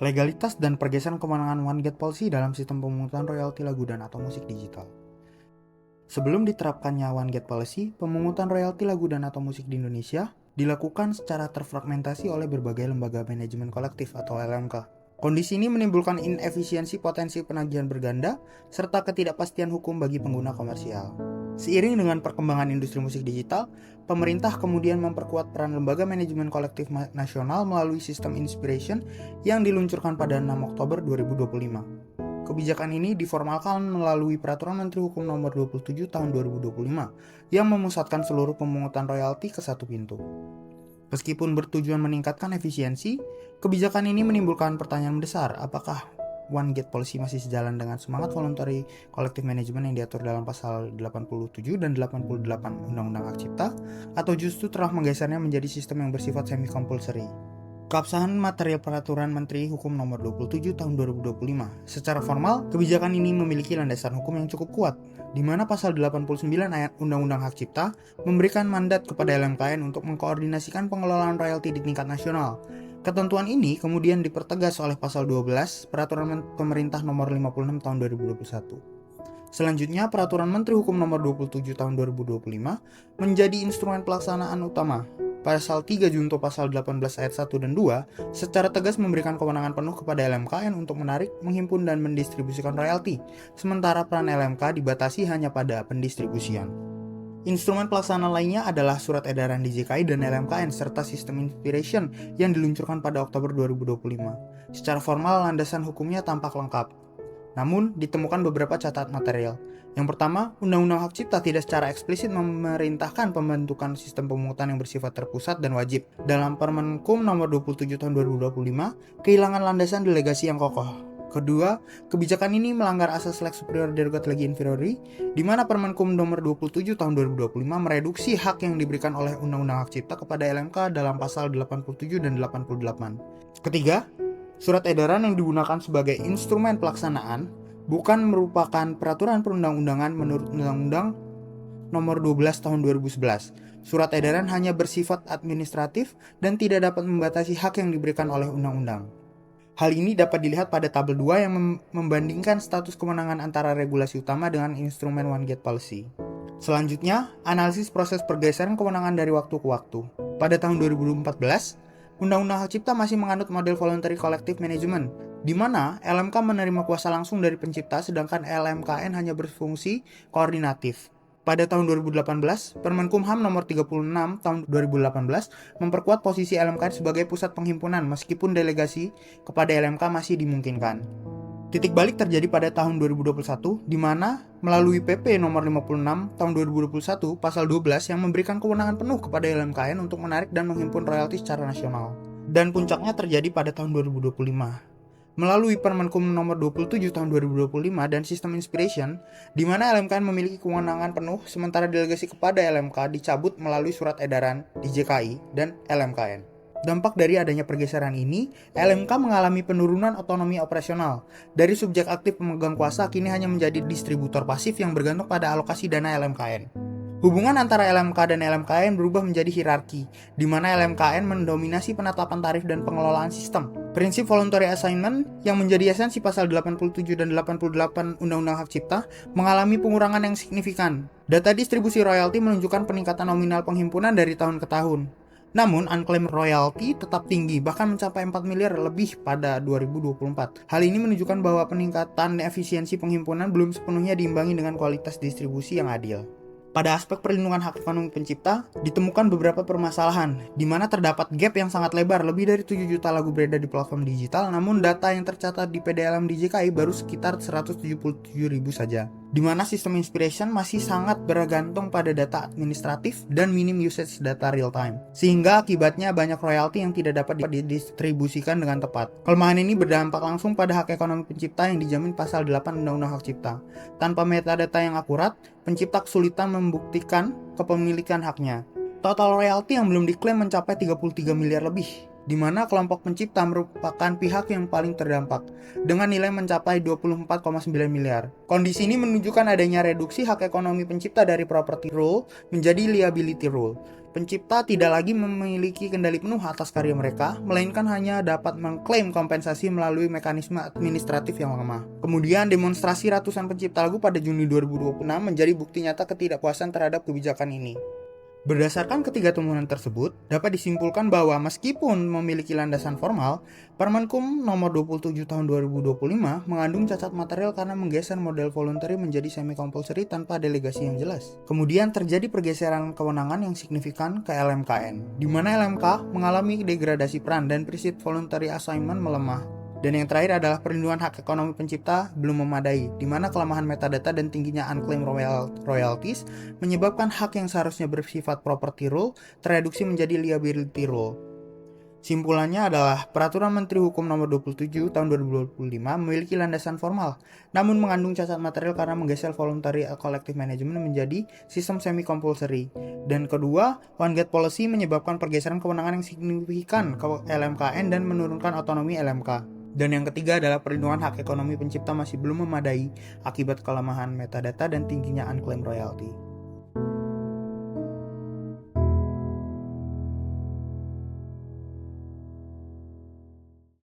Legalitas dan pergeseran kewenangan One Gate Policy dalam sistem pemungutan royalti lagu dan atau musik digital. Sebelum diterapkannya One Gate Policy, pemungutan royalti lagu dan atau musik di Indonesia dilakukan secara terfragmentasi oleh berbagai lembaga manajemen kolektif atau LMK. Kondisi ini menimbulkan inefisiensi potensi penagihan berganda serta ketidakpastian hukum bagi pengguna komersial. Seiring dengan perkembangan industri musik digital, pemerintah kemudian memperkuat peran lembaga manajemen kolektif nasional melalui sistem Inspiration yang diluncurkan pada 6 Oktober 2025. Kebijakan ini diformalkan melalui Peraturan Menteri Hukum Nomor 27 Tahun 2025 yang memusatkan seluruh pemungutan royalti ke satu pintu. Meskipun bertujuan meningkatkan efisiensi, kebijakan ini menimbulkan pertanyaan besar, apakah One Gate Policy masih sejalan dengan semangat voluntary collective management yang diatur dalam pasal 87 dan 88 Undang-Undang Hak Cipta, atau justru telah menggesernya menjadi sistem yang bersifat semi-compulsory. Keabsahan material Peraturan Menteri Hukum Nomor 27 Tahun 2025. Secara formal, kebijakan ini memiliki landasan hukum yang cukup kuat, di mana pasal 89 ayat Undang-Undang Hak Cipta memberikan mandat kepada LMKN untuk mengkoordinasikan pengelolaan royalti di tingkat nasional. Ketentuan ini kemudian dipertegas oleh pasal 12 Peraturan Pemerintah Nomor 56 Tahun 2021. Selanjutnya, Peraturan Menteri Hukum Nomor 27 Tahun 2025 menjadi instrumen pelaksanaan utama. Pasal 3 junto pasal 18 ayat 1 dan 2 secara tegas memberikan kewenangan penuh kepada LMKN untuk menarik, menghimpun, dan mendistribusikan royalti, sementara peran LMK dibatasi hanya pada pendistribusian. Instrumen pelaksana lainnya adalah Surat Edaran DJKI dan LMKN serta Sistem Inspiration yang diluncurkan pada Oktober 2025. Secara formal, landasan hukumnya tampak lengkap. Namun, ditemukan beberapa catatan material. Yang pertama, Undang-Undang Hak Cipta tidak secara eksplisit memerintahkan pembentukan sistem pemungutan yang bersifat terpusat dan wajib. Dalam Permenkum Nomor 27 Tahun 2025, kehilangan landasan delegasi yang kokoh. Kedua, kebijakan ini melanggar asas lex superior derogat legi inferiori, di mana Permenkum Nomor 27 Tahun 2025 mereduksi hak yang diberikan oleh Undang-Undang Hak Cipta kepada LMK dalam pasal 87 dan 88. Ketiga, surat edaran yang digunakan sebagai instrumen pelaksanaan bukan merupakan peraturan perundang-undangan menurut Undang-Undang Nomor 12 Tahun 2011. Surat edaran hanya bersifat administratif dan tidak dapat membatasi hak yang diberikan oleh undang-undang. Hal ini dapat dilihat pada tabel 2 yang membandingkan status kewenangan antara regulasi utama dengan instrumen One Gate Policy. Selanjutnya, analisis proses pergeseran kewenangan dari waktu ke waktu. Pada tahun 2014, Undang-Undang Hak Cipta masih menganut model voluntary collective management, di mana LMK menerima kuasa langsung dari pencipta sedangkan LMKN hanya berfungsi koordinatif. Pada tahun 2018, Permenkumham Nomor 36 Tahun 2018 memperkuat posisi LMKN sebagai pusat penghimpunan meskipun delegasi kepada LMK masih dimungkinkan. Titik balik terjadi pada tahun 2021, di mana melalui PP Nomor 56 Tahun 2021 Pasal 12 yang memberikan kewenangan penuh kepada LMKN untuk menarik dan menghimpun royalti secara nasional. Dan puncaknya terjadi pada tahun 2025. Melalui Permenkum Nomor 27 Tahun 2025 dan Sistem Inspiration, di mana LMKN memiliki kewenangan penuh sementara delegasi kepada LMK dicabut melalui Surat Edaran DJKI dan LMKN. Dampak dari adanya pergeseran ini, LMK mengalami penurunan otonomi operasional. Dari subjek aktif pemegang kuasa kini hanya menjadi distributor pasif yang bergantung pada alokasi dana LMKN. Hubungan antara LMK dan LMKN berubah menjadi hierarki, di mana LMKN mendominasi penetapan tarif dan pengelolaan sistem. Prinsip voluntary assignment yang menjadi esensi pasal 87 dan 88 Undang-Undang Hak Cipta mengalami pengurangan yang signifikan. Data distribusi royalti menunjukkan peningkatan nominal penghimpunan dari tahun ke tahun. Namun, unclaimed royalty tetap tinggi, bahkan mencapai 4 miliar lebih pada 2024. Hal ini menunjukkan bahwa peningkatan efisiensi penghimpunan belum sepenuhnya diimbangi dengan kualitas distribusi yang adil. Pada aspek perlindungan hak ekonomi pencipta, ditemukan beberapa permasalahan, di mana terdapat gap yang sangat lebar, lebih dari 7 juta lagu beredar di platform digital, namun data yang tercatat di PDLM DJKI baru sekitar 177.000 saja. Di mana sistem Inspiration masih sangat bergantung pada data administratif dan minim usage data real time, sehingga akibatnya banyak royalti yang tidak dapat didistribusikan dengan tepat. Kelemahan ini berdampak langsung pada hak ekonomi pencipta yang dijamin pasal 8 Undang-Undang Hak Cipta. Tanpa metadata yang akurat, pencipta kesulitan membuktikan kepemilikan haknya. Total royalti yang belum diklaim mencapai 33 miliar lebih. di mana kelompok pencipta merupakan pihak yang paling terdampak, dengan nilai mencapai 24,9 miliar. Kondisi ini menunjukkan adanya reduksi hak ekonomi pencipta dari property rule menjadi liability rule. Pencipta tidak lagi memiliki kendali penuh atas karya mereka, melainkan hanya dapat mengklaim kompensasi melalui mekanisme administratif yang lemah. Kemudian, demonstrasi ratusan pencipta lagu pada Juni 2026 menjadi bukti nyata ketidakpuasan terhadap kebijakan ini. Berdasarkan ketiga temuan tersebut, dapat disimpulkan bahwa meskipun memiliki landasan formal, Permenkum nomor 27 tahun 2025 mengandung cacat material karena menggeser model voluntary menjadi semi-compulsory tanpa delegasi yang jelas. Kemudian terjadi pergeseran kewenangan yang signifikan ke LMKN, di mana LMK mengalami degradasi peran dan prinsip voluntary assignment melemah. Dan yang terakhir adalah perlindungan hak ekonomi pencipta belum memadai, di mana kelemahan metadata dan tingginya unclaimed royalties menyebabkan hak yang seharusnya bersifat property rule tereduksi menjadi liability rule. Simpulannya adalah Peraturan Menteri Hukum Nomor 27 Tahun 2025 memiliki landasan formal, namun mengandung cacat material karena menggeser voluntary collective management menjadi sistem semi-compulsory. Dan kedua, One Gate Policy menyebabkan pergeseran kewenangan yang signifikan ke LMKN dan menurunkan otonomi LMK. Dan yang ketiga adalah perlindungan hak ekonomi pencipta masih belum memadai akibat kelemahan metadata dan tingginya unclaimed royalty.